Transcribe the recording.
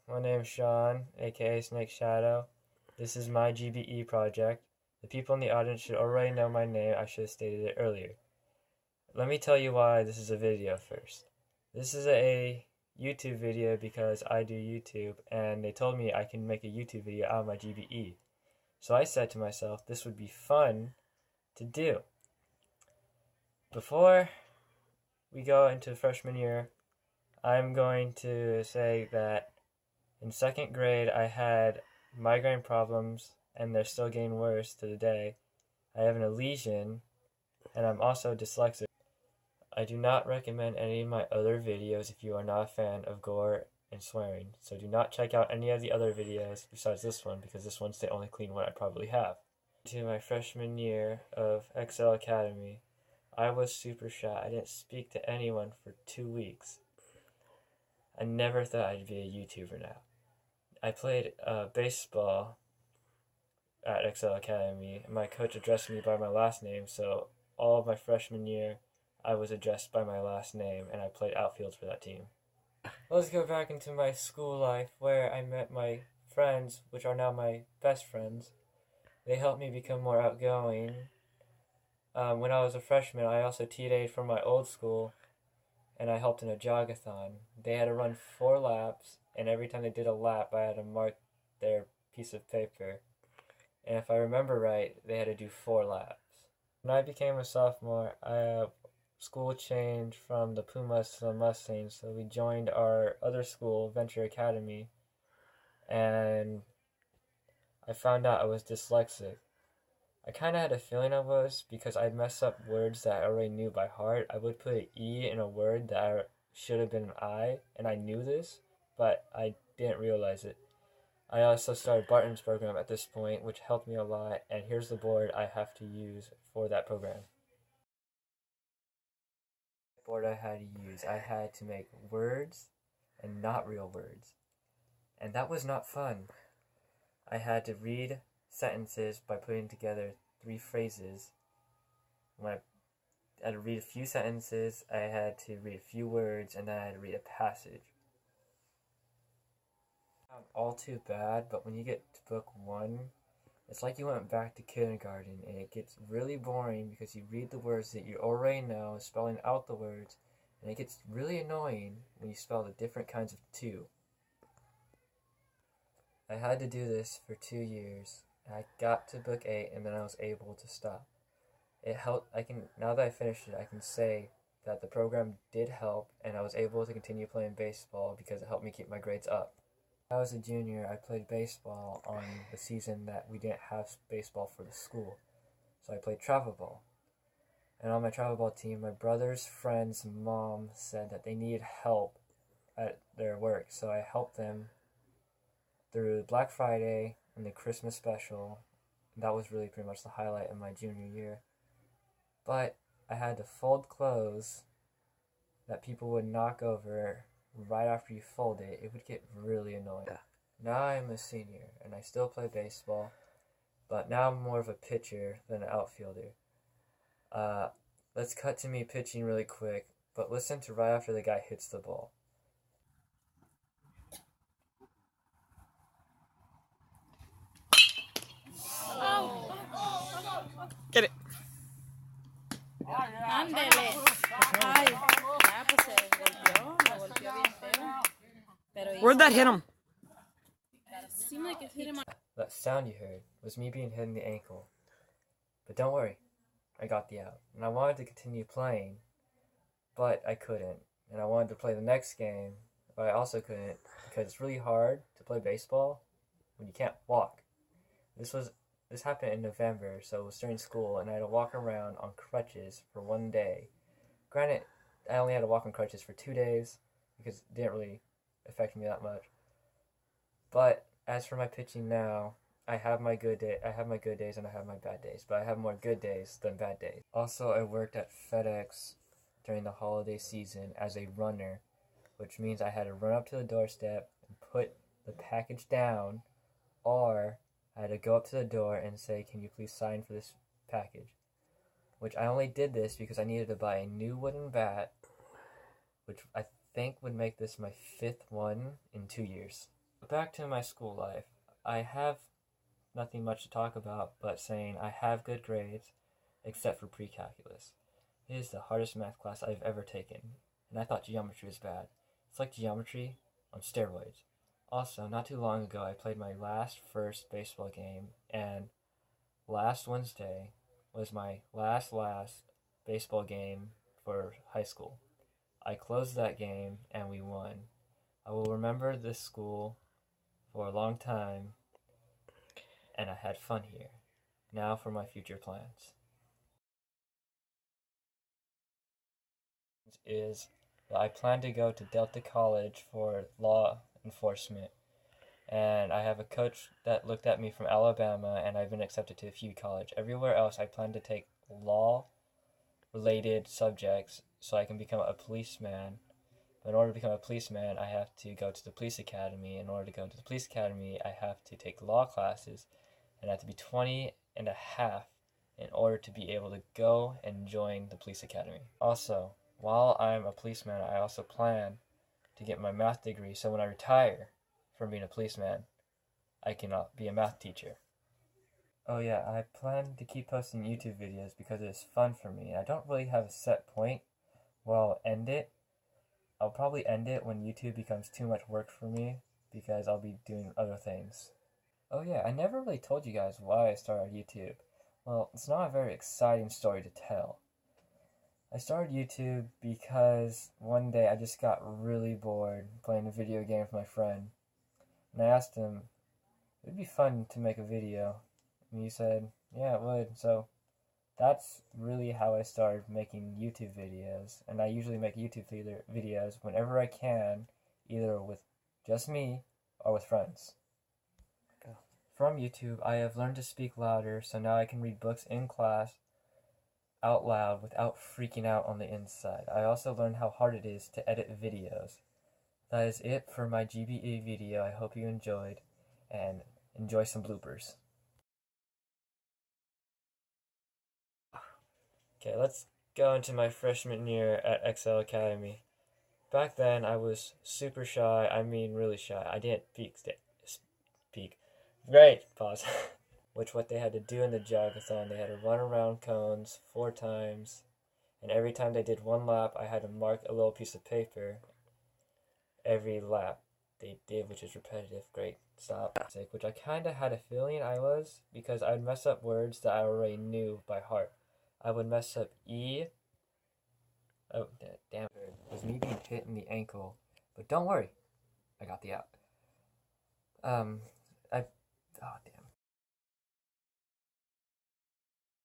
My name's Sean, aka Snake Shadow. This is my GBE project. The people in the audience should already know my name. I should have stated it earlier. Let me tell you why this is a video first. This is a YouTube video because I do YouTube, and they told me I can make a YouTube video out of my GBE. So I said to myself, this would be fun to do. Before we go into freshman year, I'm going to say that in second grade I had migraine problems, and they're still getting worse to the day. I have an lesion, and I'm also dyslexic. I do not recommend any of my other videos if you are not a fan of gore and swearing, so do not check out any of the other videos besides this one, because this one's the only clean one I probably have. To my freshman year of Excel Academy, I was super shy. I didn't speak to anyone for 2 weeks. I never thought I'd be a YouTuber now. I played baseball at Excel Academy, and my coach addressed me by my last name, so all of my freshman year I was addressed by my last name, and I played outfield for that team. Let's go back into my school life, where I met my friends, which are now my best friends. They helped me become more outgoing. When I was a freshman, I also TA'd from my old school, and I helped in a jogathon. They had to run 4 laps, and every time they did a lap, I had to mark their piece of paper. And if I remember right, they had to do 4 laps. When I became a sophomore, school changed from the Pumas to the Mustangs, so we joined our other school, Venture Academy, and I found out I was dyslexic. I kind of had a feeling I was, because I'd mess up words that I already knew by heart. I would put an E in a word that should have been an I, and I knew this, but I didn't realize it. I also started Barton's program at this point, which helped me a lot, and here's the board I have to use for that program. The board I had to use, I had to make words and not real words, and that was not fun. I had to read sentences by putting together 3 phrases. When I had to read a few sentences, I had to read a few words, and then I had to read a passage. Not all too bad, but when you get to book 1, it's like you went back to kindergarten, and it gets really boring because you read the words that you already know, spelling out the words, and it gets really annoying when you spell the different kinds of 2. I had to do this for 2 years. I got to book 8, and then I was able to stop. It helped. Now that I finished it, I can say that the program did help, and I was able to continue playing baseball because it helped me keep my grades up. When I was a junior, I played baseball on the season that we didn't have baseball for the school, so I played travel ball. And on my travel ball team, my brother's friend's mom said that they needed help at their work, so I helped them through Black Friday and the Christmas special. That was really pretty much the highlight of my junior year. But I had to fold clothes that people would knock over right after you fold it. It would get really annoying. Now I'm a senior, and I still play baseball, but now I'm more of a pitcher than an outfielder. Let's cut to me pitching really quick, but listen to right after the guy hits the ball. Get it. Ándele. Ay, ya pues se golpeó, lo golpeó bien feo. Pero Where'd that hit him? seemed like it hit him on. That sound you heard was me being hit in the ankle. But don't worry, I got the out. And I wanted to continue playing, but I couldn't. And I wanted to play the next game, but I also couldn't, because it's really hard to play baseball when you can't walk. This happened in November, so it was during school, and I had to walk around on crutches for 1 day. Granted, I only had to walk on crutches for 2 days, because it didn't really affect me that much. But as for my pitching now, I have my good days and I have my bad days, but I have more good days than bad days. Also, I worked at FedEx during the holiday season as a runner, which means I had to run up to the doorstep and put the package down, or I had to go up to the door and say, "Can you please sign for this package?" Which I only did this because I needed to buy a new wooden bat, which I think would make this my 5th one in 2 years. Back to my school life. I have nothing much to talk about but saying I have good grades, except for pre-calculus. It is the hardest math class I've ever taken, and I thought geometry was bad. It's like geometry on steroids. Also, not too long ago, I played my first baseball game, and last Wednesday was my last baseball game for high school. I closed that game, and we won. I will remember this school for a long time, and I had fun here. Now for my future plans. Is I plan to go to Delta College for law enforcement, and I have a coach that looked at me from Alabama, and I've been accepted to a few colleges. Everywhere else, I plan to take law-related subjects so I can become a policeman. But in order to become a policeman, I have to go to the police academy. In order to go to the police academy, I have to take law classes, and I have to be 20 and a half in order to be able to go and join the police academy. Also, while I'm a policeman, I also plan to get my math degree, so when I retire from being a policeman, I can be a math teacher. Oh yeah, I plan to keep posting YouTube videos because it is fun for me. I don't really have a set point where I'll end it. I'll probably end it when YouTube becomes too much work for me because I'll be doing other things. Oh yeah, I never really told you guys why I started YouTube. Well, it's not a very exciting story to tell. I started YouTube because one day I just got really bored playing a video game with my friend. And I asked him, it'd be fun to make a video. And he said, yeah, it would. So that's really how I started making YouTube videos. And I usually make YouTube videos whenever I can, either with just me or with friends. From YouTube, I have learned to speak louder, so now I can read books in class out loud without freaking out on the inside. I also learned how hard it is to edit videos. That is it for my GBE video. I hope you enjoyed, and enjoy some bloopers. Okay, let's go into my freshman year at XL Academy. Back then, I was super shy. I mean, really shy. I didn't speak. Great, pause. Which what they had to do in the jogathon, they had to run around cones 4 times, and every time they did 1 lap, I had to mark a little piece of paper every lap they did, which is repetitive. Great, stop. Which I kind of had a feeling I was, because I would mess up words that I already knew by heart. I would mess up E. Oh, damn. It was me being hit in the ankle, but don't worry, I got the out.